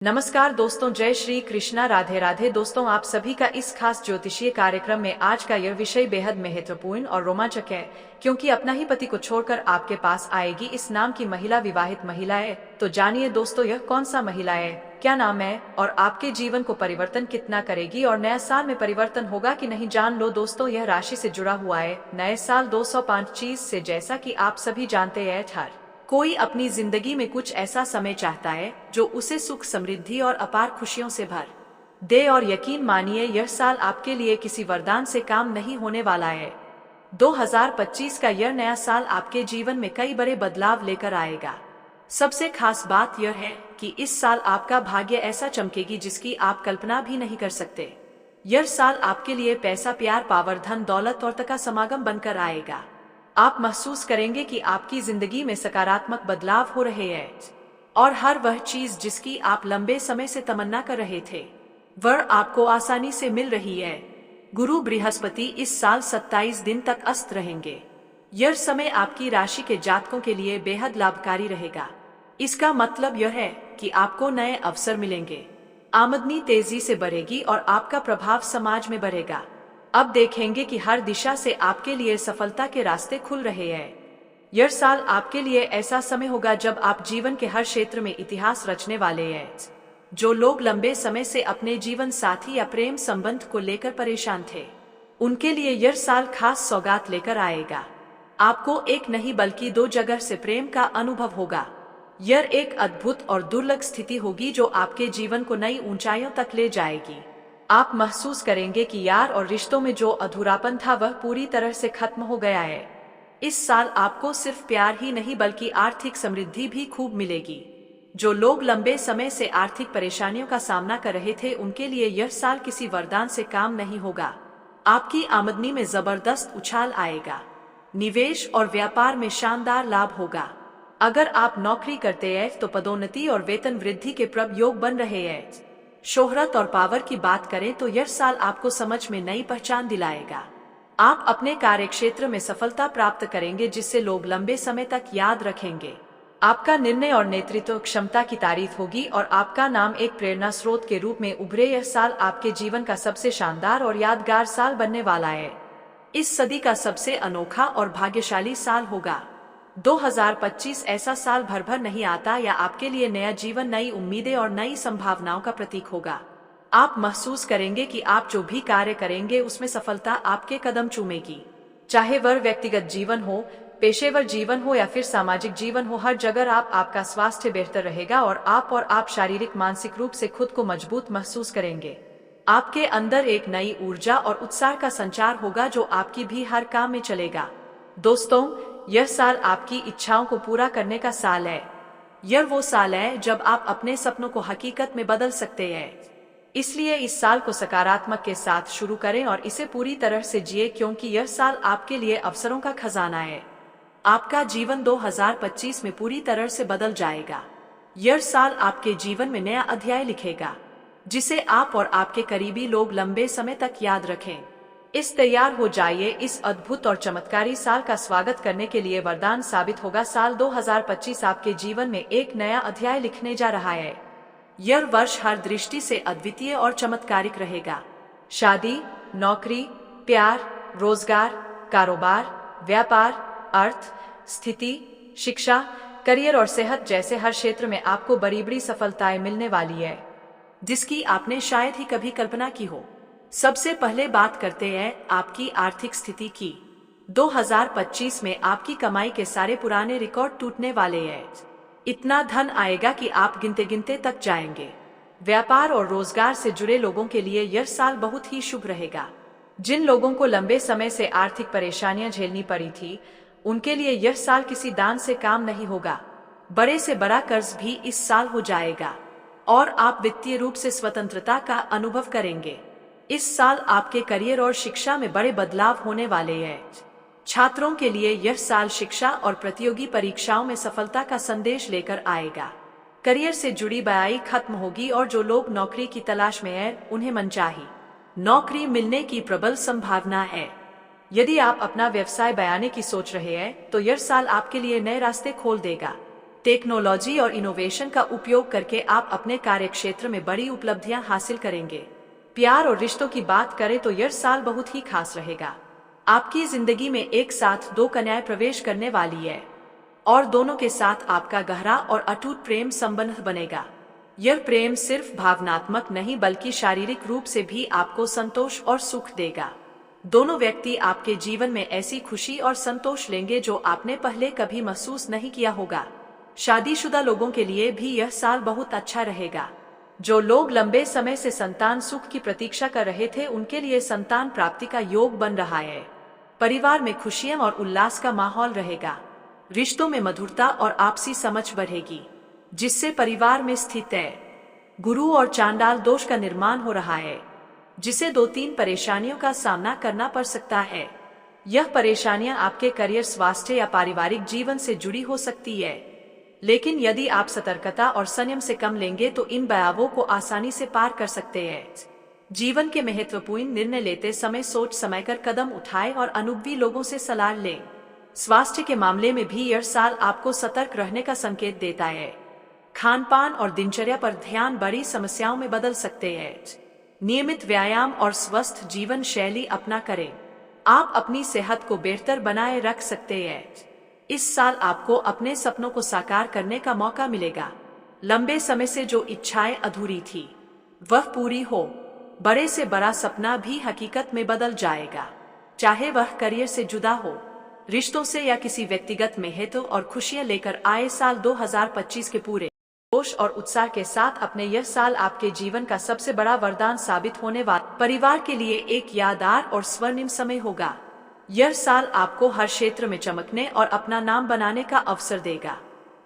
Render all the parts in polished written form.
नमस्कार दोस्तों, जय श्री कृष्णा, राधे राधे। दोस्तों, आप सभी का इस खास ज्योतिषीय कार्यक्रम में आज का यह विषय बेहद महत्वपूर्ण और रोमांचक है, क्योंकि अपना ही पति को छोड़कर आपके पास आएगी इस नाम की महिला, विवाहित महिला है। तो जानिए दोस्तों, यह कौन सा महिला है, क्या नाम है और आपके जीवन को परिवर्तन कितना करेगी और नया साल में परिवर्तन होगा कि नहीं, जान लो दोस्तों। यह राशि से जुड़ा हुआ है, नए साल 205 चीज से। जैसा कि आप सभी जानते हैं, हर कोई अपनी जिंदगी में कुछ ऐसा समय चाहता है जो उसे सुख, समृद्धि और अपार खुशियों से भर दे। और यकीन मानिए, यह साल आपके लिए किसी वरदान से काम नहीं होने वाला है। 2025 का यह नया साल आपके जीवन में कई बड़े बदलाव लेकर आएगा। सबसे खास बात यह है कि इस साल आपका भाग्य ऐसा चमकेगी जिसकी आप कल्पना भी नहीं कर सकते। यह साल आपके लिए पैसा, प्यार, पावर, धन, दौलत और का समागम बनकर आएगा। आप महसूस करेंगे कि आपकी जिंदगी में सकारात्मक बदलाव हो रहे हैं और हर वह चीज जिसकी आप लंबे समय से तमन्ना कर रहे थे, वह आपको आसानी से मिल रही है। गुरु बृहस्पति इस साल 27 दिन तक अस्त रहेंगे। यह समय आपकी राशि के जातकों के लिए बेहद लाभकारी रहेगा। इसका मतलब यह है कि आपको नए अवसर मिलेंगे, आमदनी तेजी से बढ़ेगी और आपका प्रभाव समाज में बढ़ेगा। अब देखेंगे कि हर दिशा से आपके लिए सफलता के रास्ते खुल रहे हैं। यह साल आपके लिए ऐसा समय होगा जब आप जीवन के हर क्षेत्र में इतिहास रचने वाले हैं। जो लोग लंबे समय से अपने जीवन साथी या प्रेम संबंध को लेकर परेशान थे, उनके लिए यह साल खास सौगात लेकर आएगा। आपको एक नहीं बल्कि दो जगह से प्रेम का अनुभव होगा। यह एक अद्भुत और दुर्लभ स्थिति होगी जो आपके जीवन को नई ऊंचाइयों तक ले जाएगी। आप महसूस करेंगे कि यार और रिश्तों में जो अधूरापन था वह पूरी तरह से खत्म हो गया है। इस साल आपको सिर्फ प्यार ही नहीं बल्कि आर्थिक समृद्धि भी खूब मिलेगी। जो लोग लंबे समय से आर्थिक परेशानियों का सामना कर रहे थे, उनके लिए यह साल किसी वरदान से काम नहीं होगा। आपकी आमदनी में जबरदस्त उछाल आएगा। निवेश और व्यापार में शानदार लाभ होगा। अगर आप नौकरी करते हैं तो पदोन्नति और वेतन वृद्धि के प्रबल योग बन रहे हैं। शोहरत और पावर की बात करें तो यह साल आपको समझ में नई पहचान दिलाएगा। आप अपने कार्यक्षेत्र में सफलता प्राप्त करेंगे जिससे लोग लंबे समय तक याद रखेंगे। आपका निर्णय और नेतृत्व क्षमता की तारीफ होगी और आपका नाम एक प्रेरणा स्रोत के रूप में उभरे। यह साल आपके जीवन का सबसे शानदार और यादगार साल बनने वाला है। इस सदी का सबसे अनोखा और भाग्यशाली साल होगा। 2025 ऐसा साल भर भर नहीं आता, या आपके लिए नया जीवन, नई उम्मीदें और नई संभावनाओं का प्रतीक होगा। आप महसूस करेंगे कि आप जो भी कार्य करेंगे उसमें सफलता आपके कदम चूमेगी। चाहे वह व्यक्तिगत जीवन हो, पेशेवर जीवन हो या फिर सामाजिक जीवन हो, हर जगह आपका स्वास्थ्य बेहतर रहेगा और आप शारीरिक मानसिक रूप से खुद को मजबूत महसूस करेंगे। आपके अंदर एक नई ऊर्जा और उत्साह का संचार होगा जो आपकी भी हर काम में चलेगा। दोस्तों, यह साल आपकी इच्छाओं को पूरा करने का साल है। यह वो साल है जब आप अपने सपनों को हकीकत में बदल सकते हैं। इसलिए इस साल को सकारात्मक के साथ शुरू करें और इसे पूरी तरह से जिए, क्योंकि यह साल आपके लिए अवसरों का खजाना है। आपका जीवन 2025 में पूरी तरह से बदल जाएगा। यह साल आपके जीवन में नया अध्याय लिखेगा जिसे आप और आपके करीबी लोग लंबे समय तक याद रखें। तैयार हो जाइए, इस अद्भुत और चमत्कारी साल का स्वागत करने के लिए वरदान साबित होगा। साल 2025 आपके जीवन में एक नया अध्याय लिखने जा रहा है। यह वर्ष हर दृष्टि से अद्वितीय और चमत्कारिक रहेगा। शादी, नौकरी, प्यार, रोजगार, कारोबार, व्यापार, अर्थ स्थिति, शिक्षा, करियर और सेहत जैसे हर क्षेत्र में आपको बड़ी बड़ी सफलताएं मिलने वाली है, जिसकी आपने शायद ही कभी कल्पना की हो। सबसे पहले बात करते हैं आपकी आर्थिक स्थिति की। 2025 में आपकी कमाई के सारे पुराने रिकॉर्ड टूटने वाले हैं। इतना धन आएगा कि आप गिनते गिनते तक जाएंगे। व्यापार और रोजगार से जुड़े लोगों के लिए यह साल बहुत ही शुभ रहेगा। जिन लोगों को लंबे समय से आर्थिक परेशानियां झेलनी पड़ी थी, उनके लिए यह साल किसी दान से काम नहीं होगा। बड़े से बड़ा कर्ज भी इस साल हो जाएगा और आप वित्तीय रूप से स्वतंत्रता का अनुभव करेंगे। इस साल आपके करियर और शिक्षा में बड़े बदलाव होने वाले हैं। छात्रों के लिए यह साल शिक्षा और प्रतियोगी परीक्षाओं में सफलता का संदेश लेकर आएगा। करियर से जुड़ी बयाई खत्म होगी और जो लोग नौकरी की तलाश में हैं, उन्हें मनचाही नौकरी मिलने की प्रबल संभावना है। यदि आप अपना व्यवसाय बनाने की सोच रहे हैं तो यह साल आपके लिए नए रास्ते खोल देगा। टेक्नोलॉजी और इनोवेशन का उपयोग करके आप अपने कार्यक्षेत्र में बड़ी उपलब्धियां हासिल करेंगे। प्यार और रिश्तों की बात करें तो यह साल बहुत ही खास रहेगा। आपकी जिंदगी में एक साथ दो कन्याएं प्रवेश करने वाली है और दोनों के साथ आपका गहरा और अटूट प्रेम संबंध बनेगा। यह प्रेम सिर्फ भावनात्मक नहीं बल्कि शारीरिक रूप से भी आपको संतोष और सुख देगा। दोनों व्यक्ति आपके जीवन में ऐसी खुशी और संतोष लेंगे जो आपने पहले कभी महसूस नहीं किया होगा। शादीशुदा लोगों के लिए भी यह साल बहुत अच्छा रहेगा। जो लोग लंबे समय से संतान सुख की प्रतीक्षा कर रहे थे उनके लिए संतान प्राप्ति का योग बन रहा है। परिवार में खुशियां और उल्लास का माहौल रहेगा। रिश्तों में मधुरता और आपसी समझ बढ़ेगी, जिससे परिवार में स्थित है गुरु और चांडाल दोष का निर्माण हो रहा है, जिसे 2-3 परेशानियों का सामना करना पड़ सकता है। यह परेशानियां आपके करियर, स्वास्थ्य या पारिवारिक जीवन से जुड़ी हो सकती है, लेकिन यदि आप सतर्कता और संयम से काम लेंगे तो इन बयावों को आसानी से पार कर सकते हैं। जीवन के महत्वपूर्ण निर्णय लेते समय सोच समझकर कदम उठाएं और अनुभवी लोगों से सलाह लें। स्वास्थ्य के मामले में भी यह साल आपको सतर्क रहने का संकेत देता है। खान पान और दिनचर्या पर ध्यान बड़ी समस्याओं में बदल सकते हैं। नियमित व्यायाम और स्वस्थ जीवन शैली अपना करें। आप अपनी सेहत को बेहतर बनाए रख सकते हैं। इस साल आपको अपने सपनों को साकार करने का मौका मिलेगा। लंबे समय से जो इच्छाएं अधूरी थी वह पूरी हो। बड़े से बड़ा सपना भी हकीकत में बदल जाएगा, चाहे वह करियर से जुड़ा हो, रिश्तों से या किसी व्यक्तिगत महत्व और खुशियां लेकर आए। साल 2025 के पूरे जोश और उत्साह के साथ अपने यह साल आपके जीवन का सबसे बड़ा वरदान साबित होने वाला परिवार के लिए एक यादगार और स्वर्णिम समय होगा। यह साल आपको हर क्षेत्र में चमकने और अपना नाम बनाने का अवसर देगा।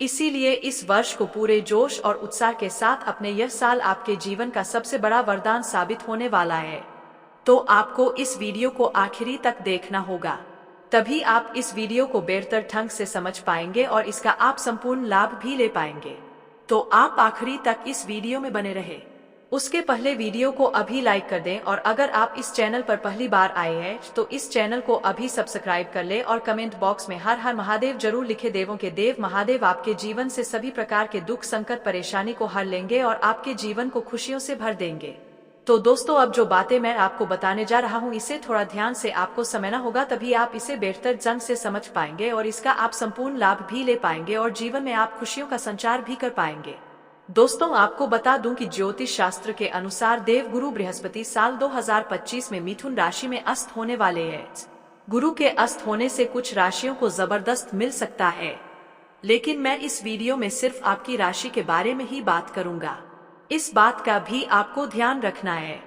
इसीलिए इस वर्ष को पूरे जोश और उत्साह के साथ अपने यह साल आपके जीवन का सबसे बड़ा वरदान साबित होने वाला है। तो आपको इस वीडियो को आखिरी तक देखना होगा, तभी आप इस वीडियो को बेहतर ढंग से समझ पाएंगे और इसका आप संपूर्ण लाभ भी ले पाएंगे। तो आप आखिरी तक इस वीडियो में बने रहे। उसके पहले वीडियो को अभी लाइक कर दें और अगर आप इस चैनल पर पहली बार आए हैं तो इस चैनल को अभी सब्सक्राइब कर ले और कमेंट बॉक्स में हर हर महादेव जरूर लिखे। देवों के देव महादेव आपके जीवन से सभी प्रकार के दुख, संकट, परेशानी को हर लेंगे और आपके जीवन को खुशियों से भर देंगे। तो दोस्तों, अब जो बातें मैं आपको बताने जा रहा हूँ इसे थोड़ा ध्यान से आपको समझना होगा, तभी आप इसे बेहतर ढंग से समझ पाएंगे और इसका आप संपूर्ण लाभ भी ले पाएंगे और जीवन में आप खुशियों का संचार भी कर पाएंगे। दोस्तों, आपको बता दूं कि ज्योतिष शास्त्र के अनुसार देव गुरु बृहस्पति साल 2025 में मिथुन राशि में अस्त होने वाले हैं। गुरु के अस्त होने से कुछ राशियों को जबरदस्त मिल सकता है, लेकिन मैं इस वीडियो में सिर्फ आपकी राशि के बारे में ही बात करूंगा। इस बात का भी आपको ध्यान रखना है।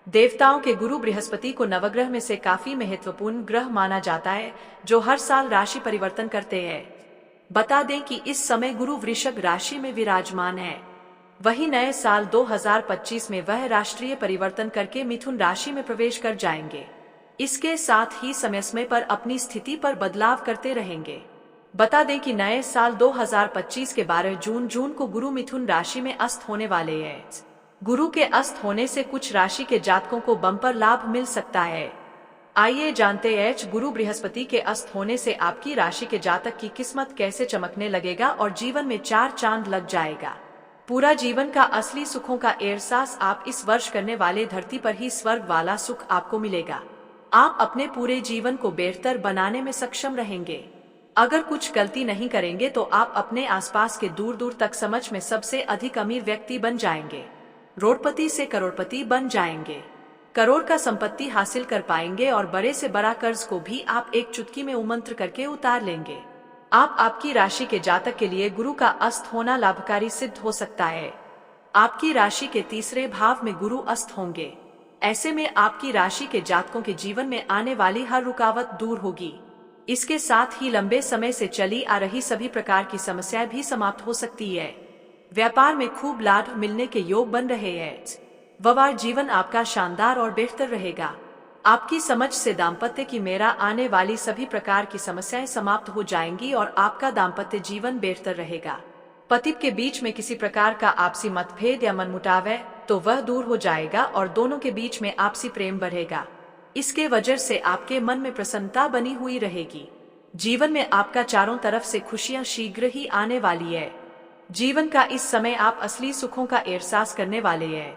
देवताओं के गुरु बृहस्पति को नवग्रह में से काफी महत्वपूर्ण ग्रह माना जाता है, जो हर साल राशि परिवर्तन करते हैं। बता दें कि इस समय गुरु वृषभ राशि में विराजमान है। वही नए साल 2025 में वह राष्ट्रीय परिवर्तन करके मिथुन राशि में प्रवेश कर जाएंगे। इसके साथ ही समय समय पर अपनी स्थिति पर बदलाव करते रहेंगे। बता दें कि नए साल 2025 के 12 जून को गुरु मिथुन राशि में अस्त होने वाले हैं। गुरु के अस्त होने से कुछ राशि के जातकों को बम्पर लाभ मिल सकता है। आइए जानते हैं गुरु बृहस्पति के अस्त होने से आपकी राशि के जातक की किस्मत कैसे चमकने लगेगा और जीवन में 4 चांद लग जाएगा। पूरा जीवन का असली सुखों का एहसास आप इस वर्ष करने वाले, धरती पर ही स्वर्ग वाला सुख आपको मिलेगा। आप अपने पूरे जीवन को बेहतर बनाने में सक्षम रहेंगे। अगर कुछ गलती नहीं करेंगे तो आप अपने आसपास के दूर दूर तक समझ में सबसे अधिक अमीर व्यक्ति बन जाएंगे। रोडपति से करोड़पति बन जाएंगे। करोड़ का संपत्ति हासिल कर पाएंगे और बड़े से बड़ा कर्ज को भी आप एक चुटकी में उमंत्र करके उतार लेंगे। आपकी राशि के जातक के लिए गुरु का अस्त होना लाभकारी सिद्ध हो सकता है। आपकी राशि के तीसरे भाव में गुरु अस्त होंगे। ऐसे में आपकी राशि के जातकों के जीवन में आने वाली हर रुकावट दूर होगी। इसके साथ ही लंबे समय से चली आ रही सभी प्रकार की समस्याएं भी समाप्त हो सकती है। व्यापार में खूब लाभ मिलने के योग बन रहे हैं। वैवाहिक जीवन आपका शानदार और बेहतर रहेगा। आपकी समझ से दाम्पत्य की मेरा आने वाली सभी प्रकार की समस्याएं समाप्त हो जाएंगी और आपका दाम्पत्य जीवन बेहतर रहेगा। पति के बीच में किसी प्रकार का आपसी मतभेद या मनमुटाव है तो वह दूर हो जाएगा और दोनों के बीच में आपसी प्रेम बढ़ेगा। इसके वजह से आपके मन में प्रसन्नता बनी हुई रहेगी। जीवन में आपका चारों तरफ से खुशियां शीघ्र ही आने वाली है। जीवन का इस समय आप असली सुखों का एहसास करने वाले हैं।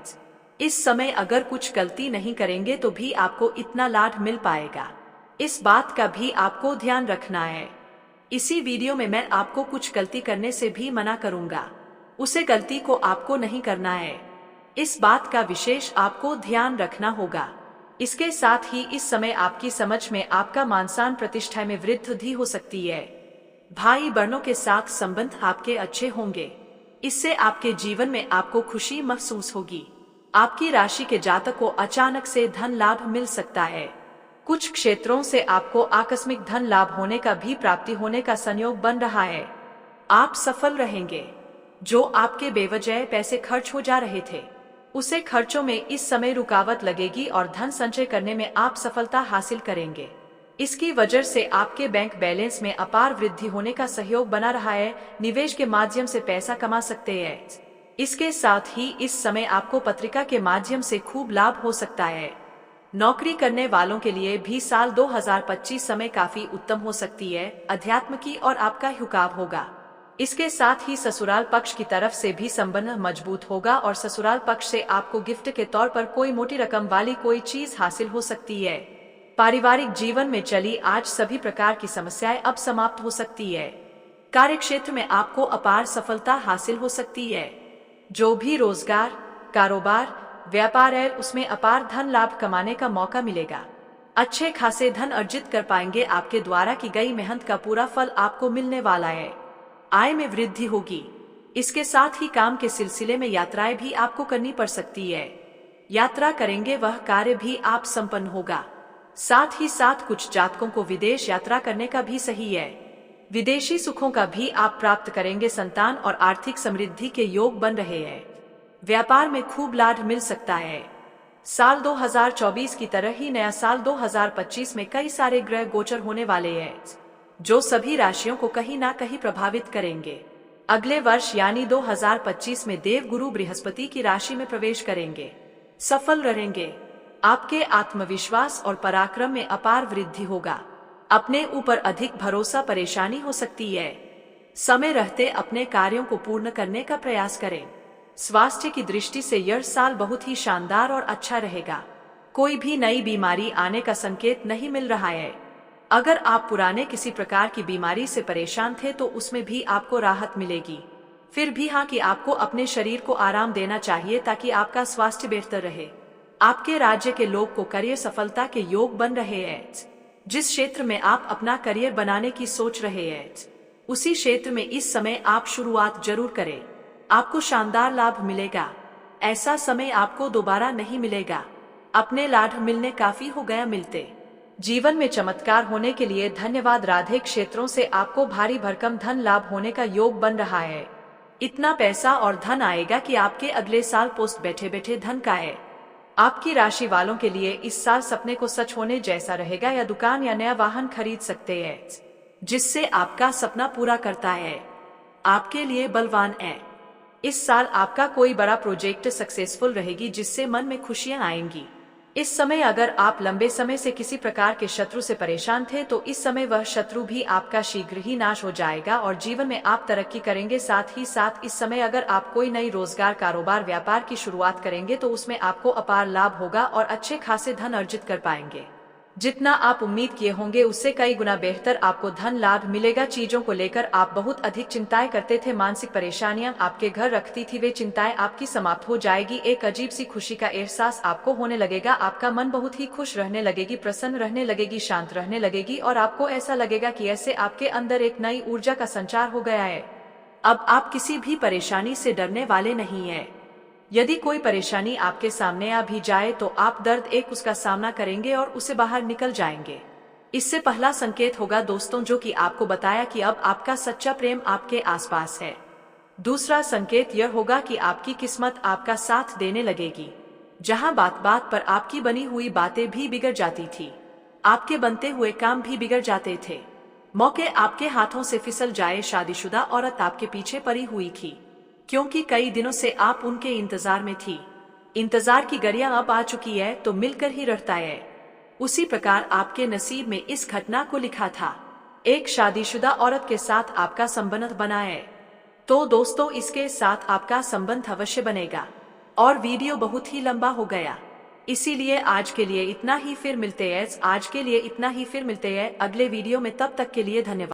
इस समय अगर कुछ गलती नहीं करेंगे तो भी आपको इतना लाभ मिल पाएगा। इस बात का भी आपको ध्यान रखना है। इसी वीडियो में मैं आपको कुछ गलती करने से भी मना करूंगा, उसे गलती को आपको नहीं करना है। इस बात का विशेष आपको ध्यान रखना होगा। इसके साथ ही इस समय आपकी समझ में आपका मान सम्मान प्रतिष्ठा में वृद्धि हो सकती है। भाई बहनों के साथ संबंध आपके अच्छे होंगे, इससे आपके जीवन में आपको खुशी महसूस होगी। आपकी राशि के जातक को अचानक से धन लाभ मिल सकता है। कुछ क्षेत्रों से आपको आकस्मिक धन लाभ होने का भी प्राप्ति होने का संयोग बन रहा है। आप सफल रहेंगे। जो आपके बेवजह पैसे खर्च हो जा रहे थे, उसे खर्चों में इस समय रुकावट लगेगी और धन संचय करने में आप सफलता हासिल करेंगे। इसकी वजह से आपके बैंक बैलेंस में अपार वृद्धि होने का सहयोग बना रहा है। निवेश के माध्यम से पैसा कमा सकते हैं। इसके साथ ही इस समय आपको पत्रिका के माध्यम से खूब लाभ हो सकता है। नौकरी करने वालों के लिए भी साल 2025 समय काफी उत्तम हो सकती है। अध्यात्म की और आपका झुकाव होगा। इसके साथ ही ससुराल पक्ष की तरफ से भी संबंध मजबूत होगा और ससुराल पक्ष से आपको गिफ्ट के तौर पर कोई मोटी रकम वाली कोई चीज हासिल हो सकती है। पारिवारिक जीवन में चली आज सभी प्रकार की समस्याएं अब समाप्त हो सकती है। कार्य क्षेत्र में आपको अपार सफलता हासिल हो सकती है। जो भी रोजगार, कारोबार, व्यापार है, उसमें अपार धन लाभ कमाने का मौका मिलेगा। अच्छे खासे धन अर्जित कर पाएंगे। आपके द्वारा की गई मेहनत का पूरा फल आपको मिलने वाला है। आय में वृद्धि होगी। इसके साथ ही काम के सिलसिले में यात्राएं भी आपको करनी पड़ सकती है। यात्रा करेंगे वह कार्य भी आप संपन्न होगा। साथ ही साथ कुछ जातकों को विदेश यात्रा करने का भी सही है। विदेशी सुखों का भी आप प्राप्त करेंगे। संतान और आर्थिक समृद्धि के योग बन रहे हैं। व्यापार में खूब लाभ मिल सकता है। साल 2024 की तरह ही नया साल 2025 में कई सारे ग्रह गोचर होने वाले हैं, जो सभी राशियों को कहीं ना कहीं प्रभावित करेंगे। अगले वर्ष यानी 2025 में देव गुरु बृहस्पति की राशि में प्रवेश करेंगे। सफल रहेंगे। आपके आत्मविश्वास और पराक्रम में अपार वृद्धि होगा। अपने ऊपर अधिक भरोसा परेशानी हो सकती है। समय रहते अपने कार्यों को पूर्ण करने का प्रयास करें। स्वास्थ्य की दृष्टि से यह साल बहुत ही शानदार और अच्छा रहेगा। कोई भी नई बीमारी आने का संकेत नहीं मिल रहा है। अगर आप पुराने किसी प्रकार की बीमारी से परेशान थे तो उसमें भी आपको राहत मिलेगी। फिर भी हाँ कि आपको अपने शरीर को आराम देना चाहिए ताकि आपका स्वास्थ्य बेहतर रहे। आपके राज्य के लोग को करियर सफलता के योग बन रहे हैं। जिस क्षेत्र में आप अपना करियर बनाने की सोच रहे हैं, उसी क्षेत्र में इस समय आप शुरुआत जरूर करें। आपको शानदार लाभ मिलेगा। ऐसा समय आपको दोबारा नहीं मिलेगा। अपने लाभ मिलने काफी हो गया मिलते। जीवन में चमत्कार होने के लिए धन्यवाद। राधे। क्षेत्रों से आपको भारी भरकम धन लाभ होने का योग बन रहा है। इतना पैसा और धन आएगा कि आपके अगले साल पोस्ट बैठे बैठे धन का है। आपकी राशि वालों के लिए इस साल सपने को सच होने जैसा रहेगा। या दुकान या नया वाहन खरीद सकते हैं, जिससे आपका सपना पूरा करता है। आपके लिए बलवान है। इस साल आपका कोई बड़ा प्रोजेक्ट सक्सेसफुल रहेगी, जिससे मन में खुशियां आएंगी। इस समय अगर आप लंबे समय से किसी प्रकार के शत्रु से परेशान थे तो इस समय वह शत्रु भी आपका शीघ्र ही नाश हो जाएगा और जीवन में आप तरक्की करेंगे। साथ ही साथ इस समय अगर आप कोई नई रोजगार, कारोबार, व्यापार की शुरुआत करेंगे तो उसमें आपको अपार लाभ होगा और अच्छे खासे धन अर्जित कर पाएंगे। जितना आप उम्मीद किए होंगे उससे कई गुना बेहतर आपको धन लाभ मिलेगा। चीजों को लेकर आप बहुत अधिक चिंताएं करते थे, मानसिक परेशानियां आपके घर रखती थी, वे चिंताएं आपकी समाप्त हो जाएगी। एक अजीब सी खुशी का एहसास आपको होने लगेगा। आपका मन बहुत ही खुश रहने लगेगी, प्रसन्न रहने लगेगी, शांत रहने लगेगी और आपको ऐसा लगेगा कि ऐसे आपके अंदर एक नई ऊर्जा का संचार हो गया है। अब आप किसी भी परेशानी से डरने वाले नहीं है। यदि कोई परेशानी आपके सामने आ भी जाए तो आप दर्द एक उसका सामना करेंगे और उसे बाहर निकल जाएंगे। इससे पहला संकेत होगा दोस्तों, जो कि आपको बताया कि अब आपका सच्चा प्रेम आपके आसपास है। दूसरा संकेत यह होगा कि आपकी किस्मत आपका साथ देने लगेगी। जहां बात बात पर आपकी बनी हुई बातें भी बिगड़ जाती थी, आपके बनते हुए काम भी बिगड़ जाते थे, मौके आपके हाथों से फिसल जाए। शादीशुदा औरत आपके पीछे पड़ी हुई थी, क्योंकि कई दिनों से आप उनके इंतजार में थी। इंतजार की घड़ियां अब आ चुकी है तो मिलकर ही रहता है। उसी प्रकार आपके नसीब में इस घटना को लिखा था। एक शादीशुदा औरत के साथ आपका संबंध बनाए। तो दोस्तों, इसके साथ आपका संबंध अवश्य बनेगा। और वीडियो बहुत ही लंबा हो गया, इसीलिए आज के लिए इतना ही। फिर मिलते हैं अगले वीडियो में। तब तक के लिए धन्यवाद।